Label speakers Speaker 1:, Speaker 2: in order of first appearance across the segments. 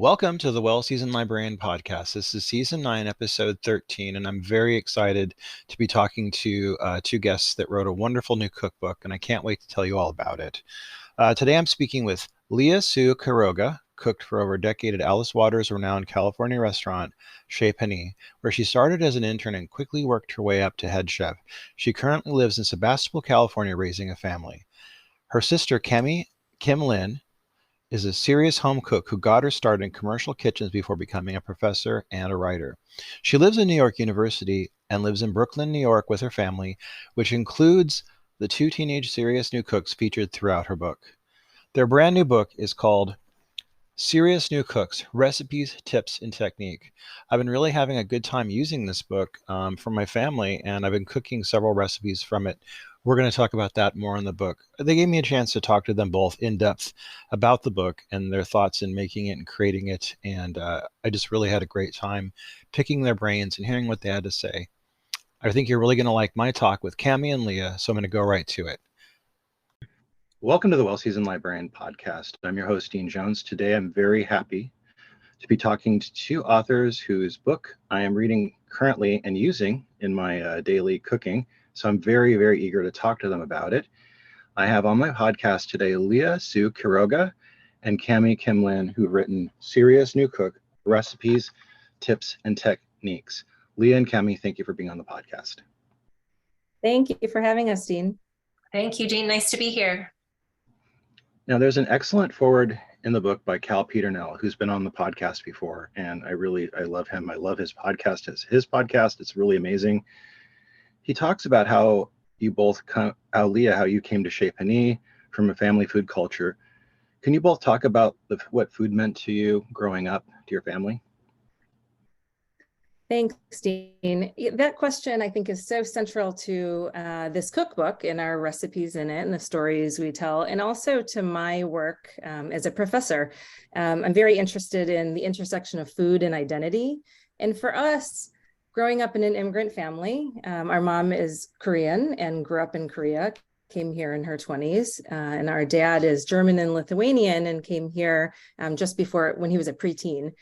Speaker 1: Welcome to the Well Seasoned Librarian Podcast. This is Season 9, Episode 13, and I'm very excited to be talking to two guests that wrote a wonderful new cookbook, and I can't wait to tell you all about it. Today I'm speaking with Leah Su Quiroga, cooked for over a decade at Alice Waters' renowned California restaurant, Chez Panisse, where she started as an intern and quickly worked her way up to head chef. She currently lives in Sebastopol, California, raising a family. Her sister, Cammie Kim Lin, is a serious home cook who got her started in commercial kitchens before becoming a professor and a writer. She lives in New York University and lives in Brooklyn, New York with her family, which includes the two teenage serious new cooks featured throughout her book. Their brand new book is called Serious New Cooks, Recipes, Tips, and Technique. I've been really having a good time using this book for my family, and I've been cooking several recipes from it. We're going to talk about that more in the book. They gave me a chance to talk to them both in depth about the book and their thoughts in making it and creating it, and I just really had a great time picking their brains and hearing what they had to say. I think you're really going to like my talk with Cammie and Leah, so I'm going to go right to it. Welcome to the Well Seasoned Librarian Podcast. I'm your host, Dean Jones. Today, I'm very happy to be talking to two authors whose book I am reading currently and using in my daily cooking. So I'm very, very eager to talk to them about it. I have on my podcast today, Leah Su Quiroga and Cammie Kim Lin, who've written Serious New Cook, Recipes, Tips, and Techniques. Leah and Cammie, thank you for being on the podcast.
Speaker 2: Thank you for having us, Dean.
Speaker 3: Thank you, Dean. Nice to be here.
Speaker 1: Now, there's an excellent foreword in the book by Cal Peternell, who's been on the podcast before, and I love him. I love his podcast. It's really amazing. He talks about how you both, Leah, how you came to Chez Panisse from a family food culture. Can you both talk about what food meant to you growing up, to your family?
Speaker 2: Thanks, Dean. That question, I think, is so central to this cookbook and our recipes in it and the stories we tell, and also to my work as a professor. I'm very interested in the intersection of food and identity. And for us, growing up in an immigrant family, our mom is Korean and grew up in Korea, came here in her 20s, and our dad is German and Lithuanian and came here just before, when he was a preteen.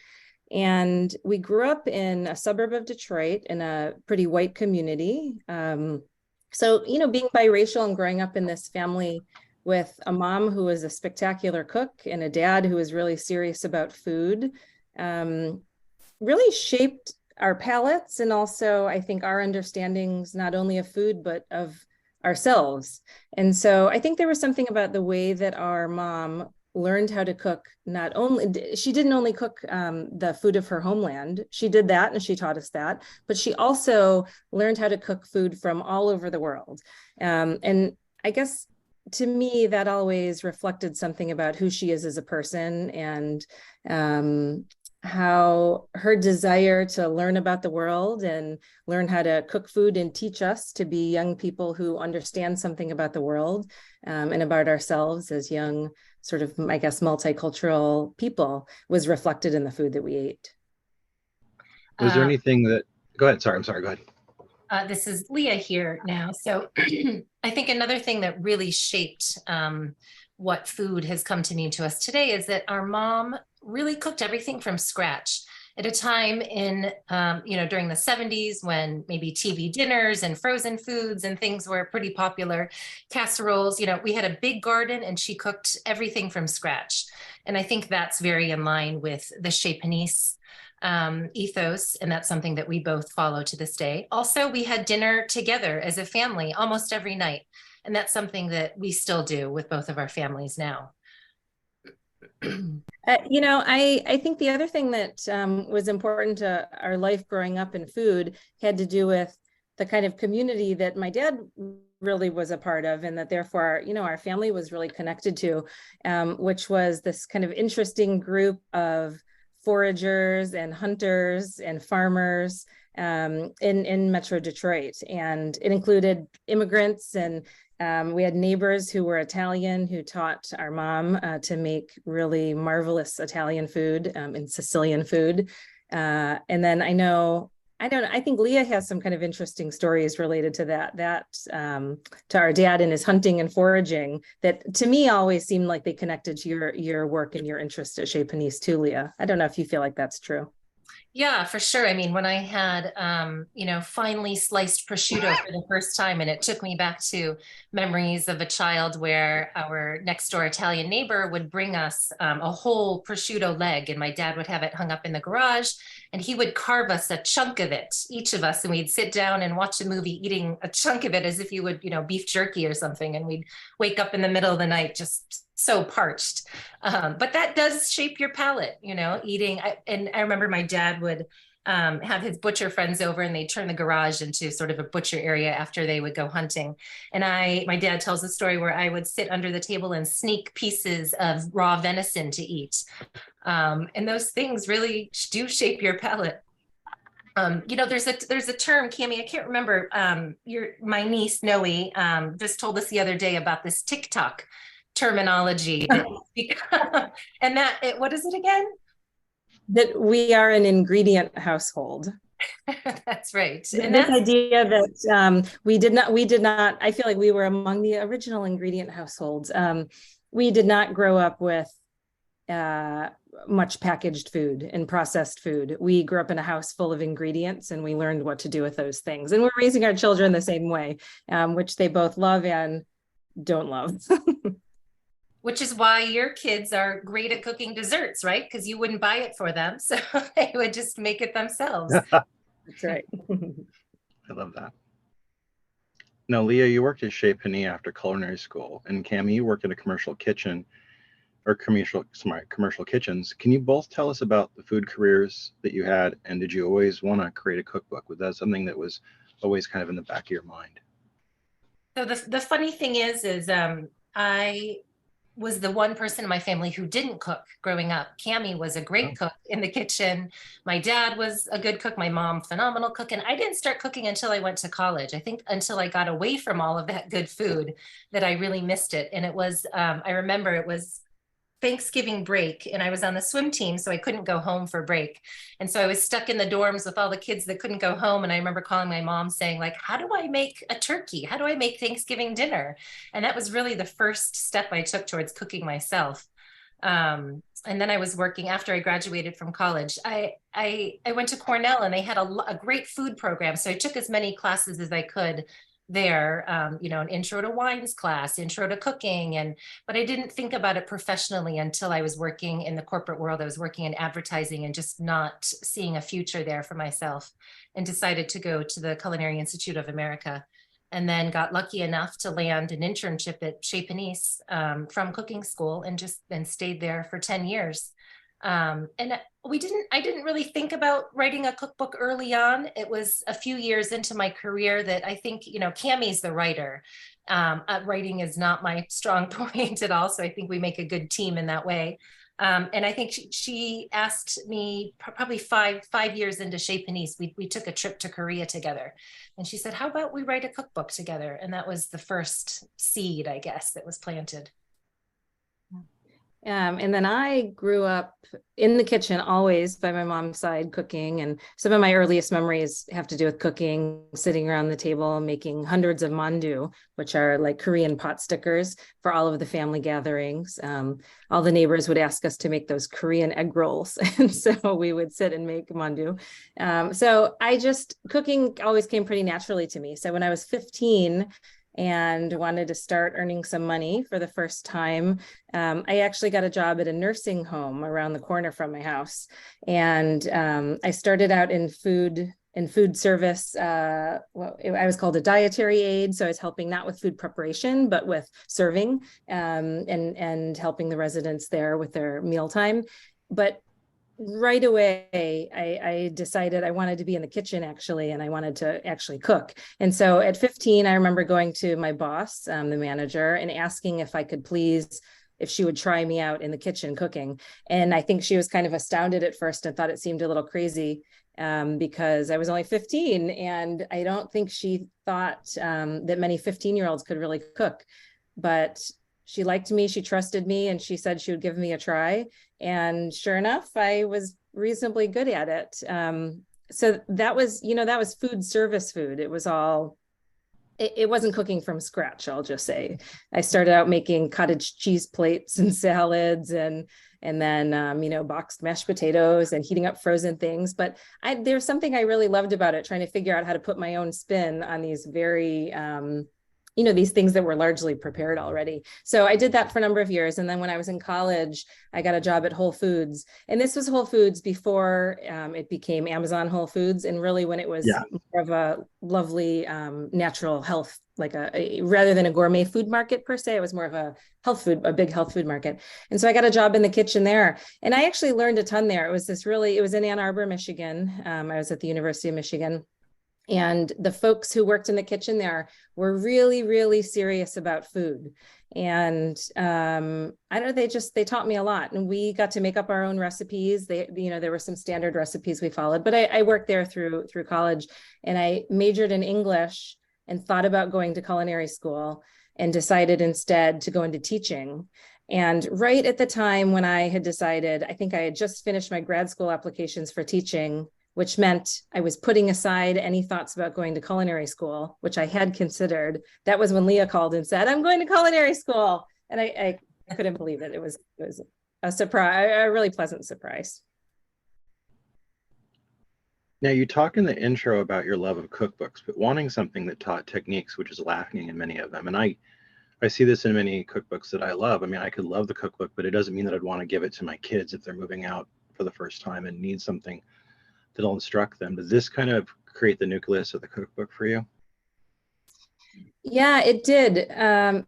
Speaker 2: And we grew up in a suburb of Detroit in a pretty white community. So, being biracial and growing up in this family with a mom who was a spectacular cook and a dad who was really serious about food, really shaped our palates and also, I think, our understandings not only of food, but of ourselves. And so I think there was something about the way that our mom learned how to cook. She didn't only cook the food of her homeland. She did that and she taught us that, but she also learned how to cook food from all over the world. And I guess to me, that always reflected something about who she is as a person and how her desire to learn about the world and learn how to cook food and teach us to be young people who understand something about the world and about ourselves as young, sort of, I guess, multicultural people was reflected in the food that we ate.
Speaker 1: Was there anything that, go ahead, sorry, go ahead.
Speaker 3: This is Leah here now. So I think another thing that really shaped what food has come to mean to us today is that our mom really cooked everything from scratch at a time in, during the 70s when maybe TV dinners and frozen foods and things were pretty popular, casseroles, we had a big garden and she cooked everything from scratch. And I think that's very in line with the Chez Panisse ethos, and that's something that we both follow to this day. Also, we had dinner together as a family almost every night. And that's something that we still do with both of our families now.
Speaker 2: I think the other thing that was important to our life growing up in food had to do with the kind of community that my dad really was a part of, and that therefore, our family was really connected to, which was this kind of interesting group of foragers and hunters and farmers in Metro Detroit. And it included immigrants, and we had neighbors who were Italian who taught our mom to make really marvelous Italian food and Sicilian food. And then I know I don't know. I think Leah has some kind of interesting stories related to to our dad and his hunting and foraging that to me always seemed like they connected to your work and your interest at Chez Panisse too, Leah. I don't know if you feel like that's true.
Speaker 3: Yeah, for sure. I mean, when I had, finely sliced prosciutto for the first time, and it took me back to memories of a child where our next door Italian neighbor would bring us a whole prosciutto leg, and my dad would have it hung up in the garage, and he would carve us a chunk of it, each of us, and we'd sit down and watch a movie eating a chunk of it as if you would, beef jerky or something, and we'd wake up in the middle of the night just so parched. But that does shape your palate, eating. And I remember my dad would have his butcher friends over, and they'd turn the garage into sort of a butcher area after they would go hunting. And my dad tells a story where I would sit under the table and sneak pieces of raw venison to eat. And those things really do shape your palate. There's a term, Cammie, I can't remember. My niece Noe just told us the other day about this TikTok terminology and what is it again?
Speaker 2: That we are an ingredient household.
Speaker 3: That's right.
Speaker 2: And this idea that we did not, I feel like we were among the original ingredient households. We did not grow up with much packaged food and processed food. We grew up in a house full of ingredients, and we learned what to do with those things. And we're raising our children the same way, which they both love and don't love.
Speaker 3: Which is why your kids are great at cooking desserts, right? Because you wouldn't buy it for them. So they would just make it themselves.
Speaker 2: That's right.
Speaker 4: I love that. Now, Leah, you worked at Chez Panisse after culinary school, and Cammie, you worked in a commercial kitchen or commercial kitchens. Can you both tell us about the food careers that you had, and did you always want to create a cookbook? Was that something that was always kind of in the back of your mind?
Speaker 3: So the funny thing is I was the one person in my family who didn't cook growing up. Cammie was a great cook in the kitchen. My dad was a good cook. My mom, phenomenal cook. And I didn't start cooking until I went to college. I think until I got away from all of that good food that I really missed it. And it was, I remember it was Thanksgiving break, and I was on the swim team, so I couldn't go home for break. And so I was stuck in the dorms with all the kids that couldn't go home. And I remember calling my mom saying, like, how do I make a turkey? How do I make Thanksgiving dinner? And that was really the first step I took towards cooking myself. And then I was working after I graduated from college. I went to Cornell, and they had a great food program. So I took as many classes as I could there, an intro to wines class, intro to cooking. But I didn't think about it professionally until I was working in the corporate world. I was working in advertising and just not seeing a future there for myself, and decided to go to the Culinary Institute of America, and then got lucky enough to land an internship at Chez Panisse from cooking school, and stayed there for 10 years. And I didn't really think about writing a cookbook early on. It was a few years into my career that I think, Cammie's the writer. Writing is not my strong point at all. So I think we make a good team in that way. And I think she asked me probably five years into Chez Panisse, we took a trip to Korea together. And she said, how about we write a cookbook together? And that was the first seed, I guess, that was planted.
Speaker 2: And then I grew up in the kitchen, always by my mom's side, cooking. And some of my earliest memories have to do with cooking, sitting around the table, making hundreds of mandu, which are like Korean pot stickers for all of the family gatherings. All the neighbors would ask us to make those Korean egg rolls. And so we would sit and make mandu. So cooking always came pretty naturally to me. So when I was 15, and wanted to start earning some money for the first time, I actually got a job at a nursing home around the corner from my house. And I started out in food service. I was called a dietary aide. So I was helping not with food preparation, but with serving and helping the residents there with their mealtime. But right away, I decided I wanted to be in the kitchen, actually, and I wanted to actually cook. And so at 15, I remember going to my boss, the manager, and asking if she would try me out in the kitchen cooking. And I think she was kind of astounded at first and thought it seemed a little crazy because I was only 15. And I don't think she thought that many 15-year-olds could really cook. But she liked me, she trusted me, and she said she would give me a try. And sure enough, I was reasonably good at it. So that was, that was food service food. It was all, it wasn't cooking from scratch, I'll just say. I started out making cottage cheese plates and salads and then, boxed mashed potatoes and heating up frozen things. But there's something I really loved about it, trying to figure out how to put my own spin on these very, these things that were largely prepared already. So I did that for a number of years. And then when I was in college, I got a job at Whole Foods. And this was Whole Foods before it became Amazon Whole Foods. And really when it was more of a lovely natural health, like rather than a gourmet food market per se, it was more of a big health food market. And so I got a job in the kitchen there. And I actually learned a ton there. It was in Ann Arbor, Michigan. I was at the University of Michigan. And the folks who worked in the kitchen there were really, really serious about food. And I don't know, they taught me a lot. And we got to make up our own recipes. There were some standard recipes we followed, but I worked there through college, and I majored in English and thought about going to culinary school and decided instead to go into teaching. And right at the time when I had decided, I think I had just finished my grad school applications for teaching, which meant I was putting aside any thoughts about going to culinary school, which I had considered. That was when Leah called and said, "I'm going to culinary school." And I couldn't believe it. It was a surprise, a really pleasant surprise.
Speaker 4: Now, you talk in the intro about your love of cookbooks, but wanting something that taught techniques, which is lacking in many of them. And I see this in many cookbooks that I love. I mean, I could love the cookbook, but it doesn't mean that I'd want to give it to my kids if they're moving out for the first time and need something that'll instruct them. Does this kind of create the nucleus of the cookbook for you?
Speaker 2: Yeah, it did.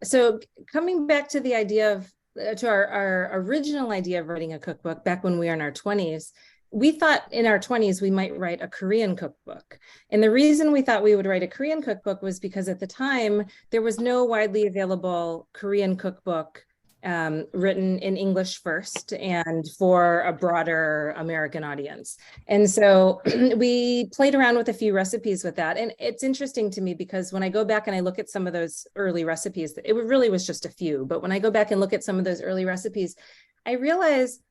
Speaker 2: So coming back to the idea of, to our original idea of writing a cookbook back when we were in our 20s, we thought in our 20s we might write a Korean cookbook. And the reason we thought we would write a Korean cookbook was because at the time there was no widely available Korean cookbook written in English first and for a broader American audience. And so we played around with a few recipes with that. And it's interesting to me because when I go back and I look at some of those early recipes, it really was just a few, but when I go back and look at some of those early recipes, I realize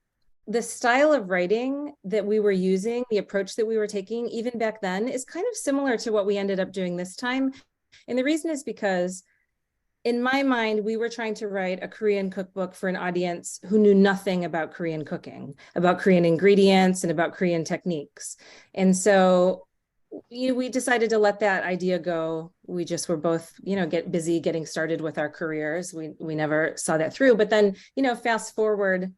Speaker 2: the style of writing that we were using, the approach that we were taking, even back then, is kind of similar to what we ended up doing this time. And the reason is because in my mind, we were trying to write a Korean cookbook for an audience who knew nothing about Korean cooking, about Korean ingredients and about Korean techniques. And so we decided to let that idea go. We just were both, get busy getting started with our careers. We never saw that through. But then, fast forward,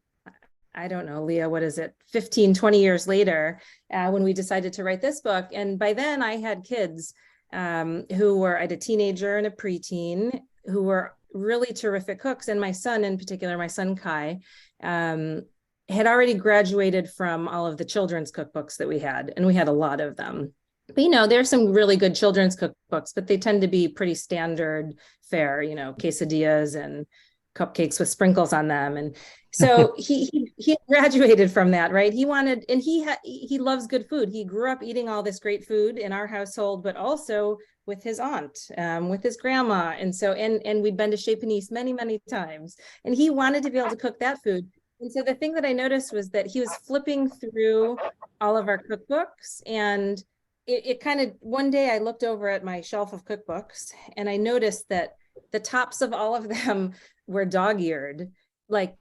Speaker 2: I don't know, Leah, what is it, 15, 20 years later, when we decided to write this book. And by then I had kids who I had a teenager and a preteen who were really terrific cooks. And my son in particular, my son Kai, had already graduated from all of the children's cookbooks that we had. And we had a lot of them. But, there's some really good children's cookbooks, but they tend to be pretty standard fare, quesadillas and cupcakes with sprinkles on them. And so he graduated from that, right? He wanted, and he loves good food. He grew up eating all this great food in our household, but also with his aunt, with his grandma. And so, and we'd been to Chez Panisse many, many times, and he wanted to be able to cook that food. And so the thing that I noticed was that he was flipping through all of our cookbooks, and it kind of, one day I looked over at my shelf of cookbooks and I noticed that the tops of all of them were dog-eared. Like,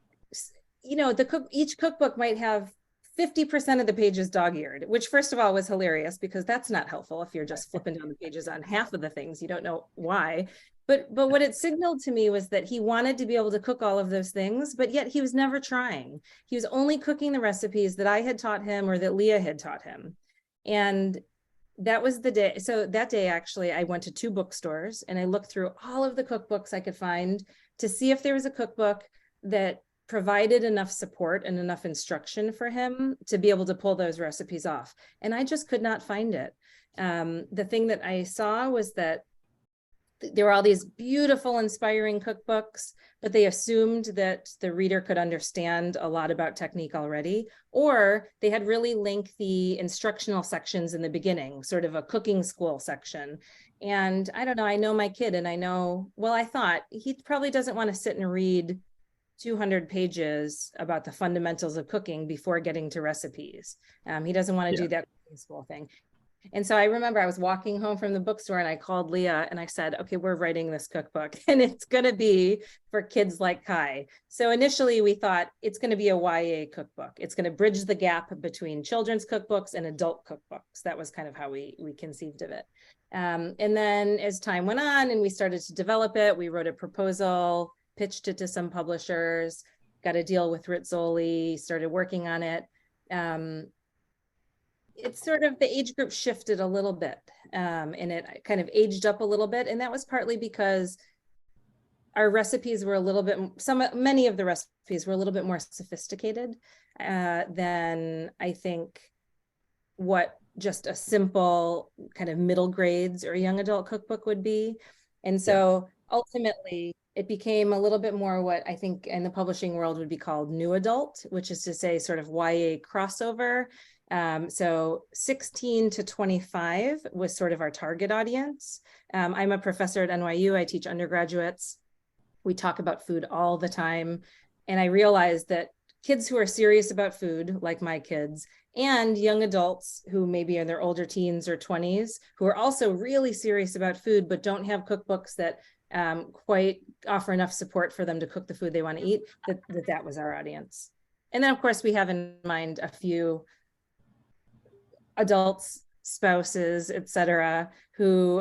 Speaker 2: each cookbook might have 50% of the pages dog-eared, which first of all was hilarious because that's not helpful if you're just flipping down the pages on half of the things, you don't know why. But what it signaled to me was that he wanted to be able to cook all of those things, but yet he was never trying. He was only cooking the recipes that I had taught him or that Leah had taught him. And that was the day. So that day, actually, I went to 2 bookstores and I looked through all of the cookbooks I could find to see if there was a cookbook that provided enough support and enough instruction for him to be able to pull those recipes off. And I just could not find it. The thing that I saw was that there were all these beautiful, inspiring cookbooks, but they assumed that the reader could understand a lot about technique already, or they had really lengthy instructional sections in the beginning, sort of a cooking school section. And I don't know, I know my kid and I know, well, I thought he probably doesn't want to sit and read 200 pages about the fundamentals of cooking before getting to recipes. He doesn't want to do that cooking school thing. And so I remember I was walking home from the bookstore and I called Leah and I said, okay, we're writing this cookbook and it's going to be for kids like Kai. So initially we thought it's going to be a YA cookbook. It's going to bridge the gap between children's cookbooks and adult cookbooks. That was kind of how we conceived of it. And then as time went on and we started to develop it, we wrote a proposal, pitched it to some publishers, got a deal with Rizzoli, started working on it. It's sort of, the age group shifted a little bit, and it kind of aged up a little bit. And that was partly because our recipes were a little bit, many of the recipes were a little bit more sophisticated than I think what just a simple kind of middle grades or young adult cookbook would be. And so ultimately it became a little bit more what I think in the publishing world would be called new adult, which is to say sort of YA crossover. So 16 to 25 was sort of our target audience. I'm a professor at NYU. I teach undergraduates. We talk about food all the time. And I realized that kids who are serious about food, like my kids, and young adults who maybe are in their older teens or 20s, who are also really serious about food, but don't have cookbooks that quite offer enough support for them to cook the food they want to eat, that was our audience. And then of course we have in mind a few adults, spouses, etc., who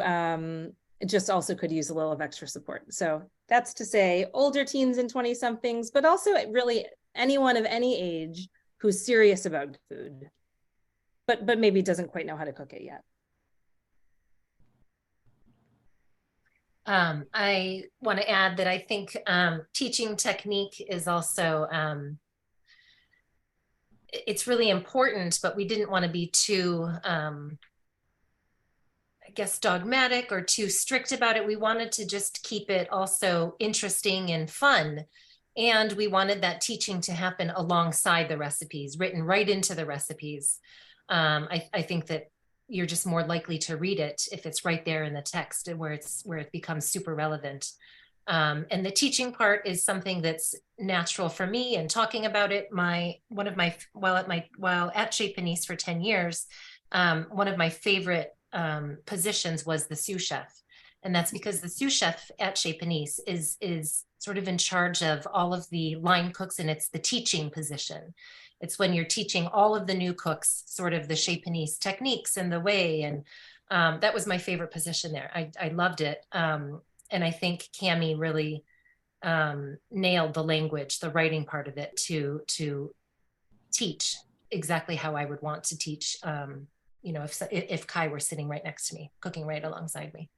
Speaker 2: just also could use a little of extra support. So that's to say older teens and 20 somethings, but also really anyone of any age who's serious about food, but maybe doesn't quite know how to cook it yet.
Speaker 3: I want to add that I think teaching technique is also, it's really important, but we didn't want to be too, I guess, dogmatic or too strict about it. We wanted to just keep it also interesting and fun. And we wanted that teaching to happen alongside the recipes, written right into the recipes. I think that you're just more likely to read it if it's right there in the text where it becomes super relevant. And the teaching part is something that's natural for me, and talking about it, while at Chez Panisse for 10 years, one of my favorite positions was the sous chef. And that's because the sous chef at Chez Panisse is sort of in charge of all of the line cooks, and it's the teaching position. It's when you're teaching all of the new cooks sort of the Chez Panisse techniques and the way. And that was my favorite position there. I loved it. And I think Cammie really nailed the language, the writing part of it to teach exactly how I would want to teach, if Kai were sitting right next to me, cooking right alongside me.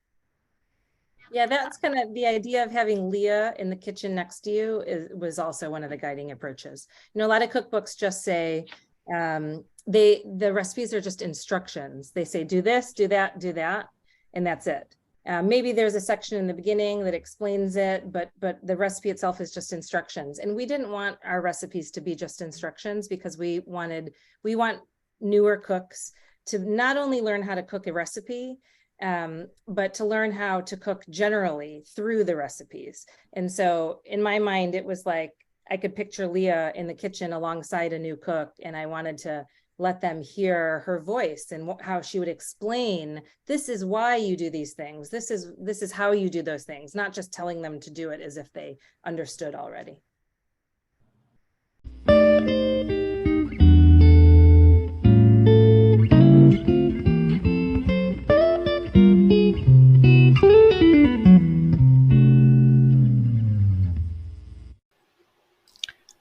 Speaker 2: Yeah, that's kind of the idea of having Leah in the kitchen next to you was also one of the guiding approaches. A lot of cookbooks just say, the recipes are just instructions. They say, do this, do that, and that's it. Maybe there's a section in the beginning that explains it, but the recipe itself is just instructions. And we didn't want our recipes to be just instructions, because we want newer cooks to not only learn how to cook a recipe, but to learn how to cook generally through the recipes. And so in my mind, it was like, I could picture Leah in the kitchen alongside a new cook, and I wanted to let them hear her voice and how she would explain, this is why you do these things. This is how you do those things, not just telling them to do it as if they understood already.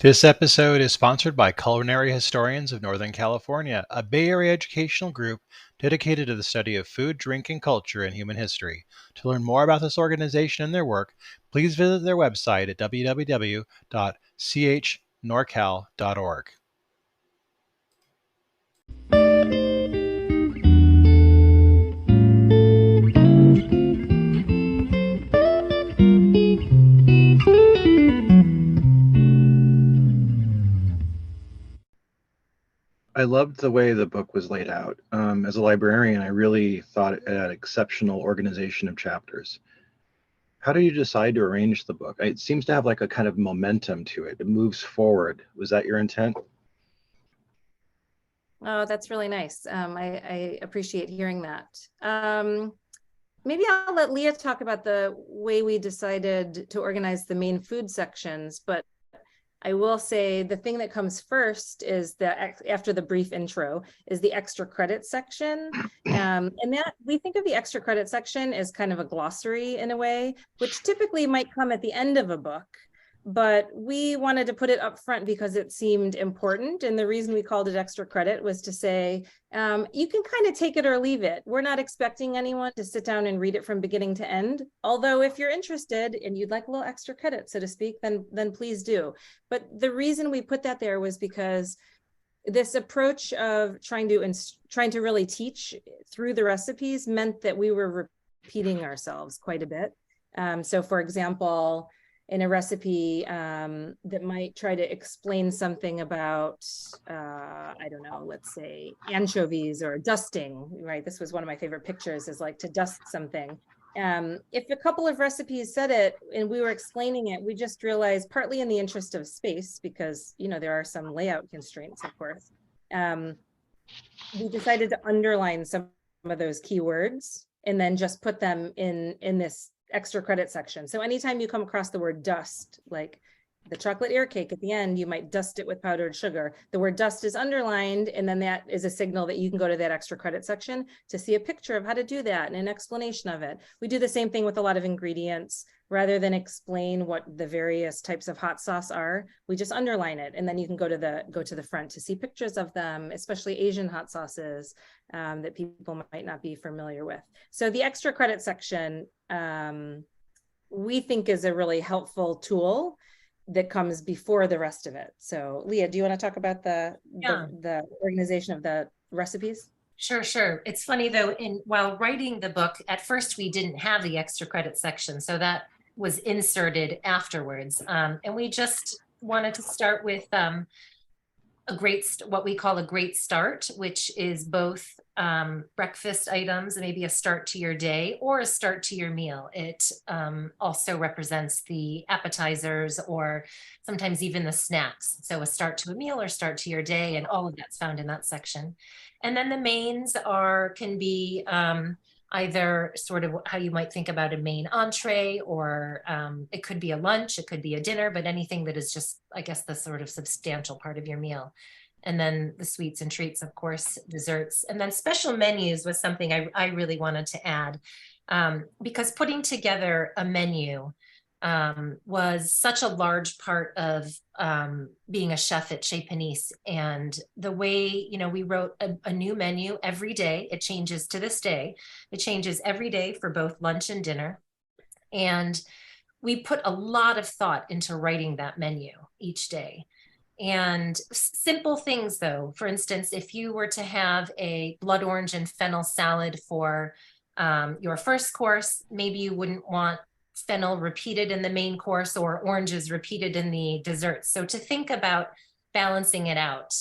Speaker 1: This episode is sponsored by Culinary Historians of Northern California, a Bay Area educational group dedicated to the study of food, drink, and culture in human history. To learn more about this organization and their work, please visit their website at www.chnorcal.org.
Speaker 4: I loved the way the book was laid out. As a librarian, I really thought it had exceptional organization of chapters. How do you decide to arrange the book? It seems to have like a kind of momentum to it. It moves forward. Was that your intent?
Speaker 2: Oh, that's really nice. I appreciate hearing that. Maybe I'll let Leah talk about the way we decided to organize the main food sections, but I will say the thing that comes first is after the brief intro is the extra credit section. And that we think of the extra credit section as kind of a glossary in a way, which typically might come at the end of a book. But we wanted to put it up front because it seemed important. And the reason we called it extra credit was to say, you can kind of take it or leave it. We're not expecting anyone to sit down and read it from beginning to end. Although if you're interested and you'd like a little extra credit, so to speak, then please do. But the reason we put that there was because this approach of trying to really teach through the recipes meant that we were repeating ourselves quite a bit. So for example, in a recipe that might try to explain something about, I don't know, let's say anchovies or dusting, right? This was one of my favorite pictures, is like to dust something. If a couple of recipes said it and we were explaining it, we just realized, partly in the interest of space, because, you know, there are some layout constraints, of course, we decided to underline some of those keywords and then just put them in this extra credit section. So anytime you come across the word dust, like the chocolate air cake at the end, you might dust it with powdered sugar. The word dust is underlined, and then that is a signal that you can go to that extra credit section to see a picture of how to do that and an explanation of it. We do the same thing with a lot of ingredients. Rather than explain what the various types of hot sauce are, we just underline it, and then you can go to the front to see pictures of them, especially Asian hot sauces that people might not be familiar with. So the extra credit section, we think, is a really helpful tool that comes before the rest of it. So Leah, do you want to talk about the organization of the recipes?
Speaker 3: Sure. It's funny though, while writing the book, at first we didn't have the extra credit section, so that was inserted afterwards. And we just wanted to start with what we call a great start, which is both breakfast items, maybe a start to your day or a start to your meal. It also represents the appetizers or sometimes even the snacks. So a start to a meal or start to your day, and all of that's found in that section. And then the mains can be either sort of how you might think about a main entree, or it could be a lunch, it could be a dinner, but anything that is just, I guess, the sort of substantial part of your meal. And then the sweets and treats, of course, desserts. And then special menus was something I really wanted to add, because putting together a menu was such a large part of being a chef at Chez Panisse. And the way, you know, we wrote a new menu every day. It changes to this day. It changes every day for both lunch and dinner. And we put a lot of thought into writing that menu each day. And simple things though, for instance, if you were to have a blood orange and fennel salad for your first course, maybe you wouldn't want fennel repeated in the main course or oranges repeated in the desserts. So to think about balancing it out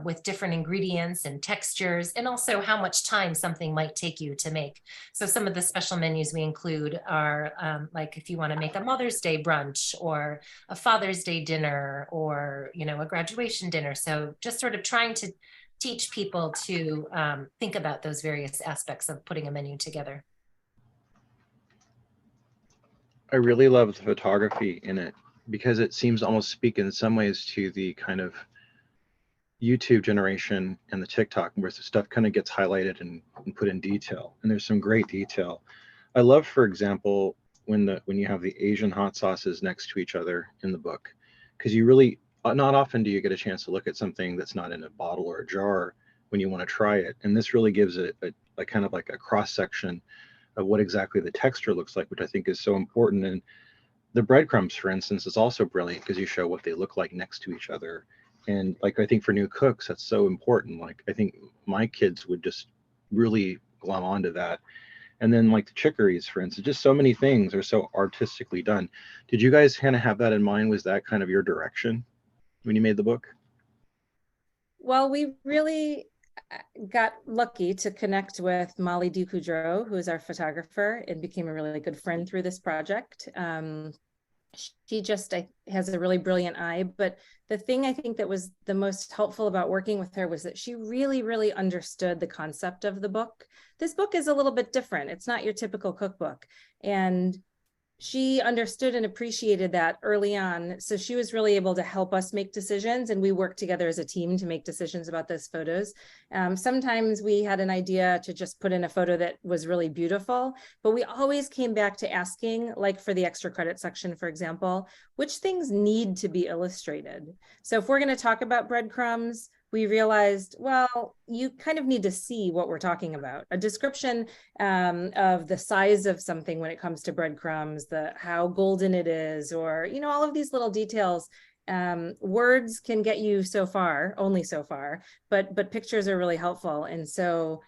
Speaker 3: with different ingredients and textures, and also how much time something might take you to make. So some of the special menus we include are like if you want to make a Mother's Day brunch or a Father's Day dinner, or, you know, a graduation dinner. So just sort of trying to teach people to think about those various aspects of putting a menu together.
Speaker 4: I really love the photography in it, because it seems to almost speak in some ways to the kind of YouTube generation and the TikTok, where the stuff kind of gets highlighted and put in detail. And there's some great detail. I love, for example, when you have the Asian hot sauces next to each other in the book, because you really, not often do you get a chance to look at something that's not in a bottle or a jar when you want to try it. And this really gives it a kind of like a cross section of what exactly the texture looks like, which I think is so important. And the breadcrumbs, for instance, is also brilliant, because you show what they look like next to each other. And like, I think for new cooks, that's so important. Like, I think my kids would just really glom onto that. And then like the chicories, for instance, just so many things are so artistically done. Did you guys kind of have that in mind? Was that kind of your direction when you made the book?
Speaker 2: Well, we really got lucky to connect with Molly Ducoudreau, who is our photographer, and became a really good friend through this project. She just has a really brilliant eye, but the thing I think that was the most helpful about working with her was that she really, really understood the concept of the book. This book is a little bit different. It's not your typical cookbook. And she understood and appreciated that early on. So she was really able to help us make decisions, and we worked together as a team to make decisions about those photos. Sometimes we had an idea to just put in a photo that was really beautiful, but we always came back to asking, like for the extra credit section, for example, which things need to be illustrated. So if we're going to talk about breadcrumbs, we realized, well, you kind of need to see what we're talking about. A description of the size of something when it comes to breadcrumbs, how golden it is, or, all of these little details. Words can get you so far, only so far, but pictures are really helpful. And so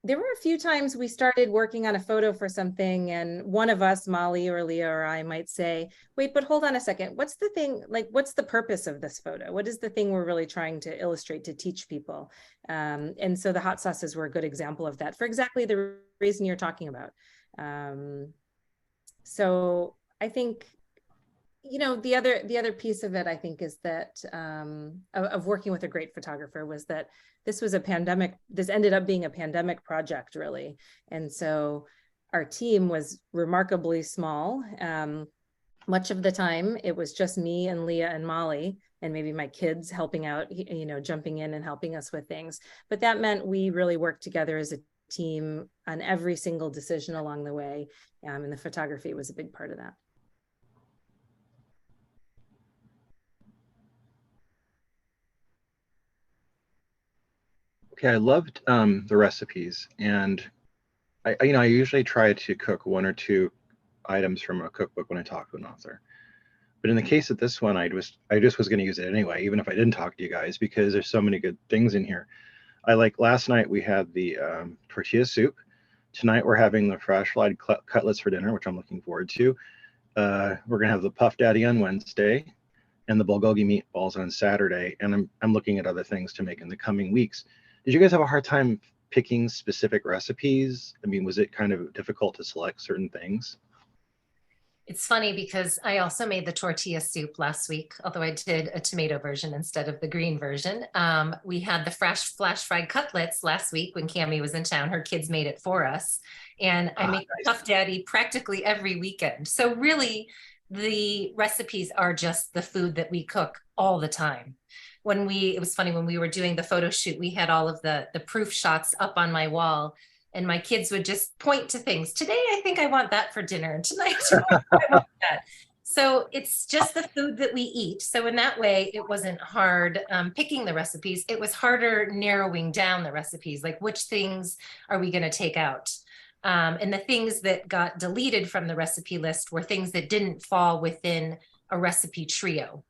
Speaker 2: there were a few times we started working on a photo for something, and one of us, Molly or Leah or I, might say, wait, but hold on a second. What's the thing, what's the purpose of this photo? What is the thing we're really trying to illustrate, to teach people? And so the hot sauces were a good example of that, for exactly the reason you're talking about. So I think, the other piece of it, I think, is that of working with a great photographer was that this ended up being a pandemic project, really. And so our team was remarkably small. Much of the time it was just me and Leah and Molly, and maybe my kids helping out, jumping in and helping us with things. But that meant we really worked together as a team on every single decision along the way. And the photography was a big part of that.
Speaker 4: Okay, I loved the recipes, and I usually try to cook one or two items from a cookbook when I talk to an author. But in the case of this one, I just was going to use it anyway, even if I didn't talk to you guys, because there's so many good things in here. Last night we had the tortilla soup. Tonight we're having the fresh fried cutlets for dinner, which I'm looking forward to. We're gonna have the puff daddy on Wednesday, and the bulgogi meatballs on Saturday. And I'm looking at other things to make in the coming weeks. Did you guys have a hard time picking specific recipes? I mean, was it kind of difficult to select certain things?
Speaker 3: It's funny because I also made the tortilla soup last week, although I did a tomato version instead of the green version. We had the flash fried cutlets last week when Cammie was in town. Her kids made it for us. And I make
Speaker 4: nice.
Speaker 3: Puff Daddy practically every weekend. So really, the recipes are just the food that we cook all the time. It was funny, when we were doing the photo shoot, we had all of the proof shots up on my wall, and my kids would just point to things. Today, I think I want that for dinner. And tonight, I want that. So it's just the food that we eat. So in that way, it wasn't hard picking the recipes. It was harder narrowing down the recipes, like which things are we going to take out? And the things that got deleted from the recipe list were things that didn't fall within a recipe trio.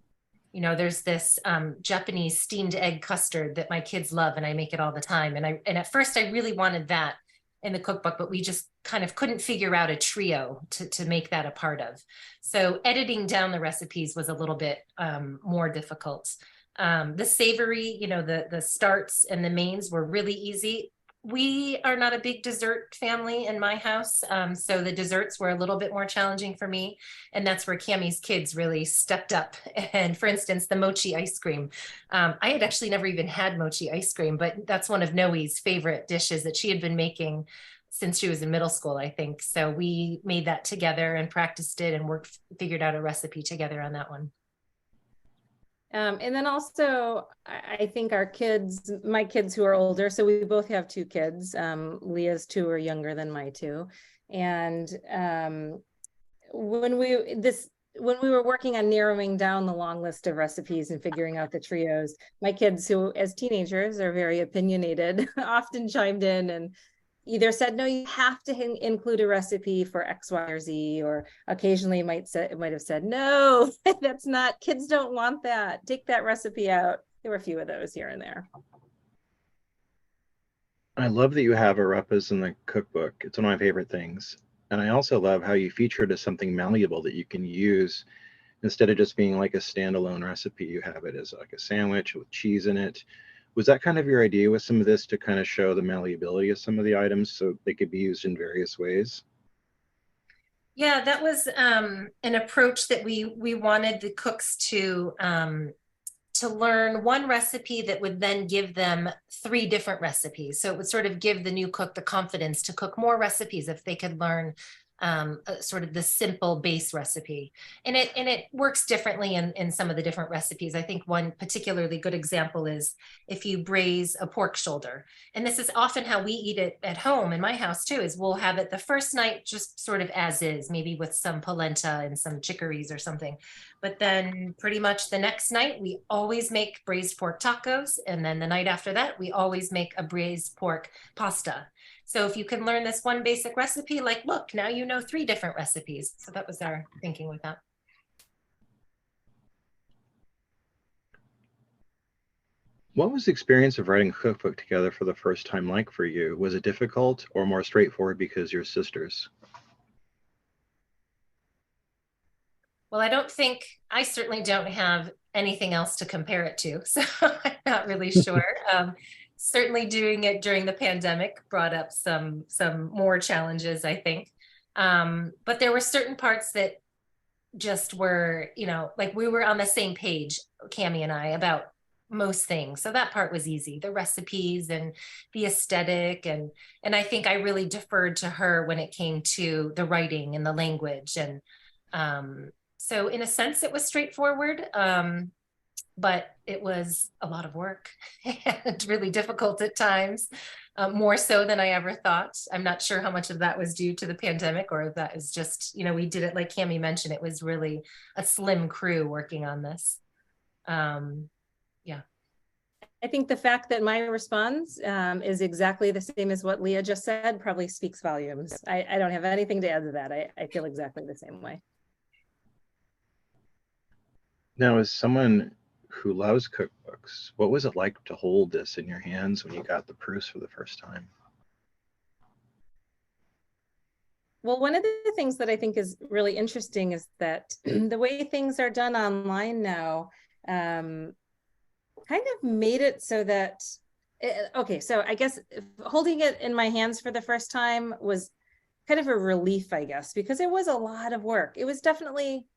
Speaker 3: There's this Japanese steamed egg custard that my kids love, and I make it all the time. And at first I really wanted that in the cookbook, but we just kind of couldn't figure out a trio to make that a part of. So editing down the recipes was a little bit more difficult. The savory, the starts and the mains were really easy. We are not a big dessert family in my house, so the desserts were a little bit more challenging for me, and that's where Cammie's kids really stepped up. And for instance, the mochi ice cream. I had actually never even had mochi ice cream, but that's one of Noe's favorite dishes that she had been making since she was in middle school, I think. So we made that together and practiced it and figured out a recipe together on that one.
Speaker 2: And then also, I think my kids who are older, so we both have two kids. Leah's two are younger than my two. And when we were working on narrowing down the long list of recipes and figuring out the trios, my kids, who as teenagers are very opinionated, often chimed in and either said, no, you have to include a recipe for X, Y, or Z, or occasionally might have said, no, that's not, kids don't want that. Take that recipe out. There were a few of those here and there.
Speaker 4: I love that you have arepas in the cookbook. It's one of my favorite things. And I also love how you feature it as something malleable that you can use instead of just being like a standalone recipe. You have it as like a sandwich with cheese in it, Was that kind of your idea with some of this, to kind of show the malleability of some of the items so they could be used in various ways?
Speaker 3: Yeah, that was an approach that we wanted the cooks to learn one recipe that would then give them 3 different recipes. So it would sort of give the new cook the confidence to cook more recipes if they could learn sort of the simple base recipe. And it works differently in some of the different recipes. I think one particularly good example is if you braise a pork shoulder. And this is often how we eat it at home in my house too, is we'll have it the first night just sort of as is, maybe with some polenta and some chicories or something. But then pretty much the next night, we always make braised pork tacos. And then the night after that, we always make a braised pork pasta. So if you can learn this one basic recipe, like, look, now you know 3 different recipes. So that was our thinking with that.
Speaker 4: What was the experience of writing a cookbook together for the first time like for you? Was it difficult or more straightforward because you're sisters?
Speaker 3: Well, I certainly don't have anything else to compare it to. So I'm not really sure. Certainly doing it during the pandemic brought up some more challenges, I think. But there were certain parts that just were, like we were on the same page, Cammie and I, about most things. So that part was easy, the recipes and the aesthetic. And I think I really deferred to her when it came to the writing and the language. And so in a sense, it was straightforward. But it was a lot of work and really difficult at times, more so than I ever thought. I'm not sure how much of that was due to the pandemic or if that is just, we did it like Cammie mentioned, it was really a slim crew working on this. Yeah.
Speaker 2: I think the fact that my response is exactly the same as what Leah just said probably speaks volumes. I don't have anything to add to that. I feel exactly the same way.
Speaker 4: Now, as someone who loves cookbooks, what was it like to hold this in your hands when you got the proofs for the first time?
Speaker 2: Well, one of the things that I think is really interesting is that the way things are done online now kind of made it so that, okay, so I guess holding it in my hands for the first time was kind of a relief, I guess, because it was a lot of work. It was definitely,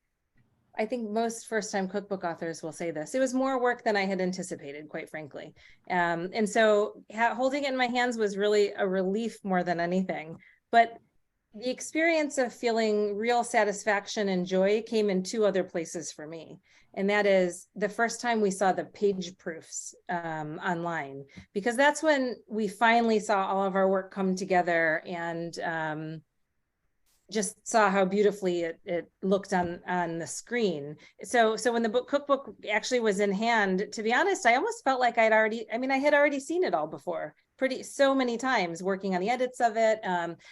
Speaker 2: I think most first-time cookbook authors will say this. It was more work than I had anticipated, quite frankly. And so holding it in my hands was really a relief more than anything. But the experience of feeling real satisfaction and joy came in 2 other places for me. And that is the first time we saw the page proofs online, because that's when we finally saw all of our work come together and just saw how beautifully it looked on the screen. So when the cookbook actually was in hand, to be honest, I almost felt like I had already seen it all before, so many times working on the edits of it.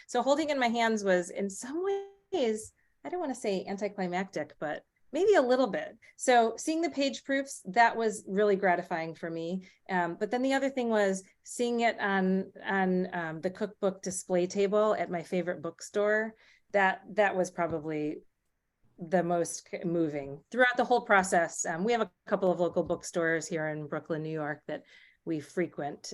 Speaker 2: So holding in my hands was in some ways, I don't want to say anticlimactic, but maybe a little bit. So seeing the page proofs, that was really gratifying for me. But then the other thing was seeing it on the cookbook display table at my favorite bookstore. That was probably the most moving throughout the whole process. We have a couple of local bookstores here in Brooklyn, New York that we frequent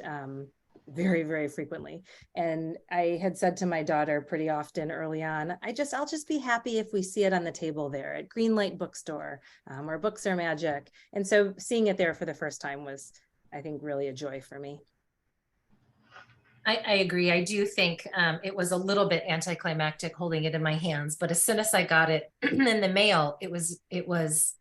Speaker 2: very, very frequently. And I had said to my daughter pretty often early on, I'll just be happy if we see it on the table there at Greenlight Bookstore, where books are magic. And so seeing it there for the first time was, I think, really a joy for me.
Speaker 3: I agree. I do think it was a little bit anticlimactic holding it in my hands, but as soon as I got it in the mail, it was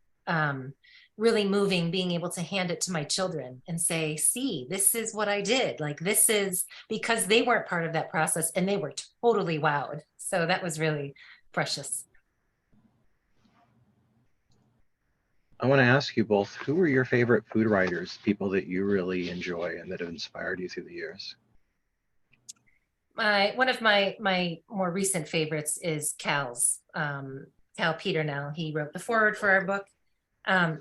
Speaker 3: really moving being able to hand it to my children and say, see, this is what I did. Like, this is because they weren't part of that process and they were totally wowed. So that was really precious.
Speaker 4: I want to ask you both, who are your favorite food writers, people that you really enjoy and that have inspired you through the years?
Speaker 3: One of my more recent favorites is Cal's, Cal Peternell. He wrote the foreword for our book.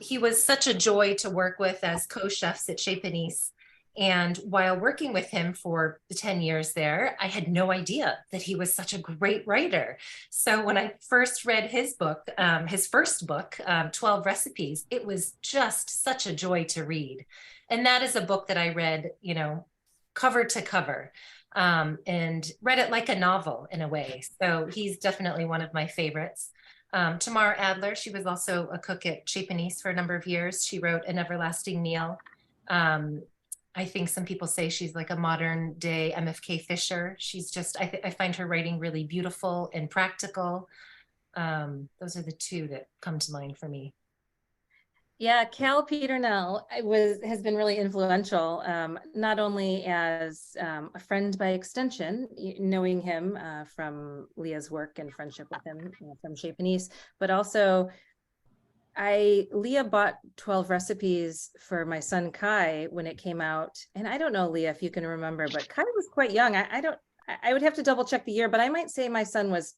Speaker 3: He was such a joy to work with as co-chefs at Chez Panisse. And while working with him for the 10 years there, I had no idea that he was such a great writer. So when I first read his book, his first book, 12 Recipes, it was just such a joy to read. And that is a book that I read, cover to cover, and read it like a novel in a way. So he's definitely one of my favorites. Tamar Adler, she was also a cook at Chez Panisse for a number of years. She wrote An Everlasting Meal. I think some people say she's like a modern day MFK Fisher. She's just, I find her writing really beautiful and practical. Those are the two that come to mind for me.
Speaker 2: Yeah, Cal Peternell has been really influential, not only as a friend by extension, knowing him from Leah's work and friendship with him from Chez Panisse, but also Leah bought 12 Recipes for my son Kai when it came out. And I don't know, Leah, if you can remember, but Kai was quite young. I would have to double check the year, but I might say my son was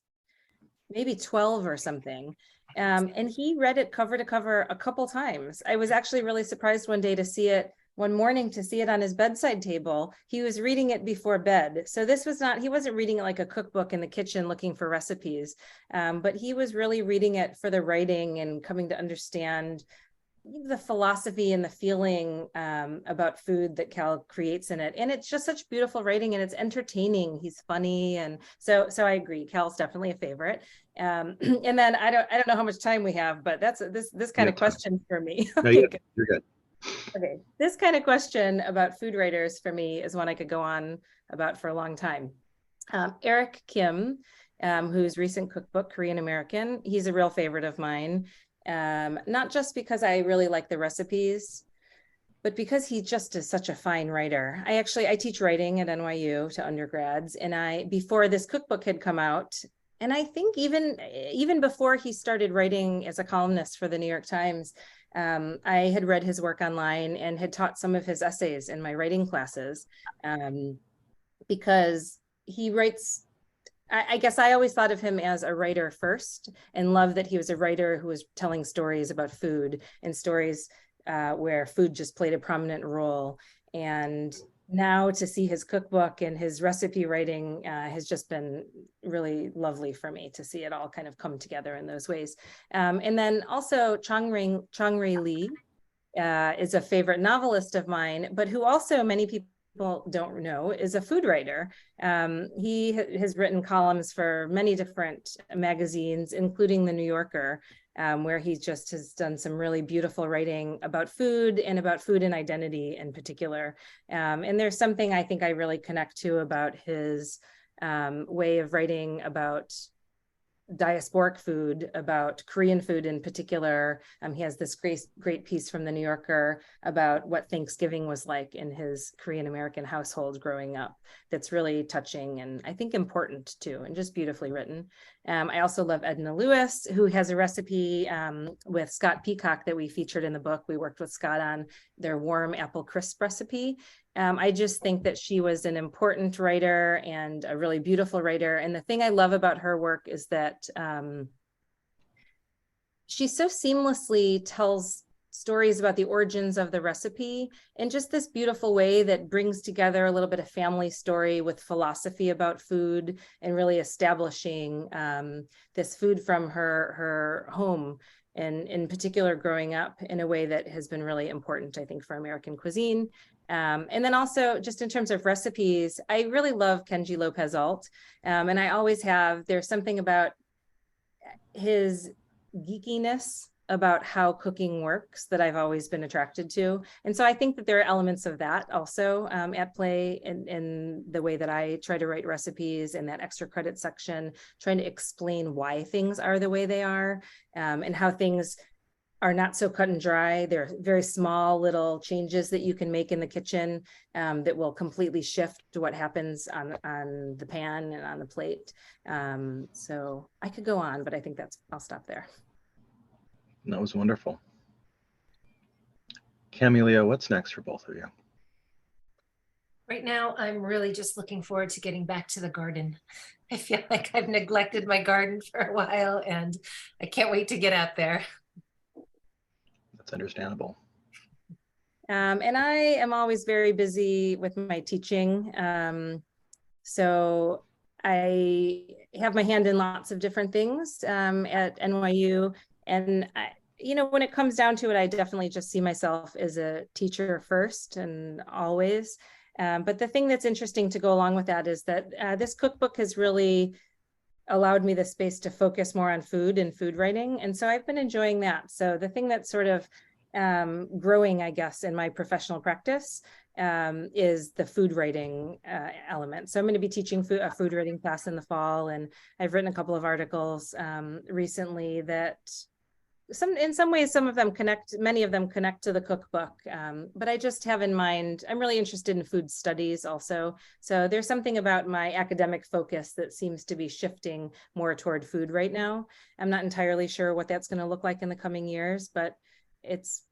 Speaker 2: maybe 12 or something. And he read it cover to cover a couple times. I was actually really surprised one morning to see it on his bedside table. He was reading it before bed. So he wasn't reading it like a cookbook in the kitchen looking for recipes, but he was really reading it for the writing and coming to understand the philosophy and the feeling about food that Cal creates in it. And it's just such beautiful writing, and it's entertaining. He's funny. And so I agree. Cal's definitely a favorite. And then I don't know how much time we have, but that's this kind of question for me.
Speaker 4: No, you're good.
Speaker 2: Okay. This kind of question about food writers for me is one I could go on about for a long time. Eric Kim, whose recent cookbook, Korean American, he's a real favorite of mine. Not just because I really like the recipes, but because he just is such a fine writer. I teach writing at NYU to undergrads, and before this cookbook had come out, and I think even before he started writing as a columnist for the New York Times, I had read his work online and had taught some of his essays in my writing classes, because he writes. I guess I always thought of him as a writer first, and loved that he was a writer who was telling stories about food and stories where food just played a prominent role. And now to see his cookbook and his recipe writing has just been really lovely for me to see it all kind of come together in those ways. And then also Chong-Rae Lee is a favorite novelist of mine, but who also many people don't know is a food writer. He has written columns for many different magazines, including The New Yorker, where he just has done some really beautiful writing about food and about food and identity in particular. And there's something I think I really connect to about his way of writing about diasporic food, about Korean food in particular. He has this great piece from The New Yorker about what Thanksgiving was like in his Korean American household growing up. That's really touching and I think important too, and just beautifully written. I also love Edna Lewis, who has a recipe with Scott Peacock that we featured in the book. We worked with Scott on their warm apple crisp recipe. I just think that she was an important writer and a really beautiful writer. And the thing I love about her work is that she so seamlessly tells stories about the origins of the recipe in just this beautiful way that brings together a little bit of family story with philosophy about food and really establishing this food from her home. And in particular, growing up in a way that has been really important, I think, for American cuisine. And then also just in terms of recipes, I really love Kenji Lopez Alt. And I always have. There's something about his geekiness about how cooking works that I've always been attracted to. And so I think that there are elements of that also at play in the way that I try to write recipes in that extra credit section, trying to explain why things are the way they are and how things are not so cut and dry. There are very small little changes that you can make in the kitchen that will completely shift to what happens on the pan and on the plate. So I could go on, but I think I'll stop there.
Speaker 4: That was wonderful. Cammie, Leah, what's next for both of you?
Speaker 3: Right now, I'm really just looking forward to getting back to the garden. I feel like I've neglected my garden for a while and I can't wait to get out there.
Speaker 4: That's understandable.
Speaker 2: And I am always very busy with my teaching. So I have my hand in lots of different things at NYU. And when it comes down to it, I definitely just see myself as a teacher first and always. But the thing that's interesting to go along with that is that this cookbook has really allowed me the space to focus more on food and food writing. And so I've been enjoying that. So the thing that's sort of growing, I guess, in my professional practice is the food writing element. So I'm going to be teaching a food writing class in the fall. And I've written a couple of articles recently that in some ways, many of them connect to the cookbook. But I just have in mind, I'm really interested in food studies also. So there's something about my academic focus that seems to be shifting more toward food right now. I'm not entirely sure what that's going to look like in the coming years, but it's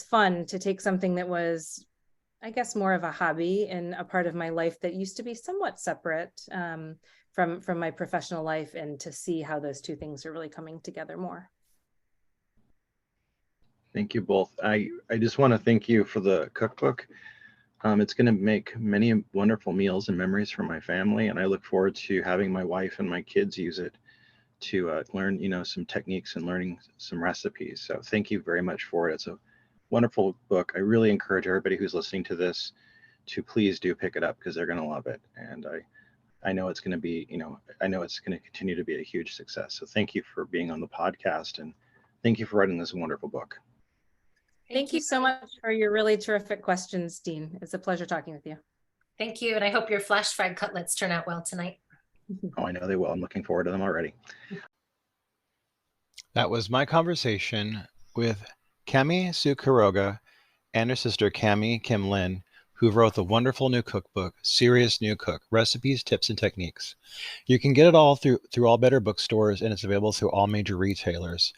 Speaker 2: fun to take something that was, I guess, more of a hobby and a part of my life that used to be somewhat separate from my professional life, and to see how those two things are really coming together more.
Speaker 4: Thank you both. I just want to thank you for the cookbook. It's going to make many wonderful meals and memories for my family, and I look forward to having my wife and my kids use it to learn, some techniques and learning some recipes. So thank you very much for it. It's a wonderful book. I really encourage everybody who's listening to this to please do pick it up, because they're going to love it. And I know it's going to be, I know it's going to continue to be a huge success. So thank you for being on the podcast, and thank you for writing this wonderful book.
Speaker 2: Thank you so much for your really terrific questions, Dean. It's a pleasure talking with you.
Speaker 3: Thank you. And I hope your flash fried cutlets turn out well tonight.
Speaker 4: Oh, I know they will. I'm looking forward to them already.
Speaker 1: That was my conversation with Cammie Su Quiroga and her sister Cammie Kim Lin, who wrote the wonderful new cookbook, Serious New Cook: Recipes, Tips, and Techniques. You can get it all through all better bookstores, and it's available through all major retailers.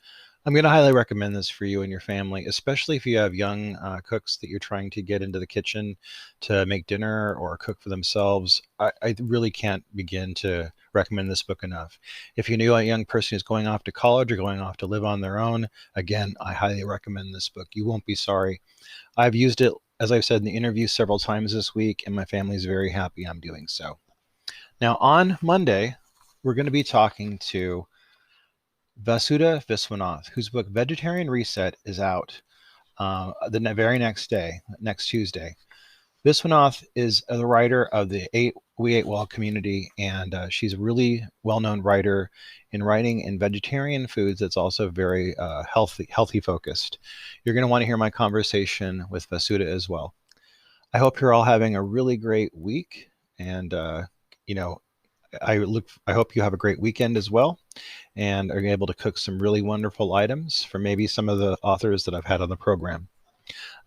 Speaker 1: I'm going to highly recommend this for you and your family, especially if you have young cooks that you're trying to get into the kitchen to make dinner or cook for themselves. I really can't begin to recommend this book enough. If you know a young person who's going off to college or going off to live on their own, again, I highly recommend this book. You won't be sorry. I've used it, as I've said in the interview, several times this week, and my family's very happy I'm doing so. Now, on Monday, we're going to be talking to Vasudha Viswanath, whose book Vegetarian Reset is out the very next day, next Tuesday. Viswanath is the writer of the We Ate Well community, and she's a really well-known writer in writing in vegetarian foods that's also very healthy focused. You're going to want to hear my conversation with Vasudha as well. I hope you're all having a really great week, and I hope you have a great weekend as well, and are able to cook some really wonderful items for maybe some of the authors that I've had on the program.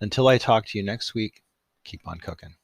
Speaker 1: Until I talk to you next week, keep on cooking.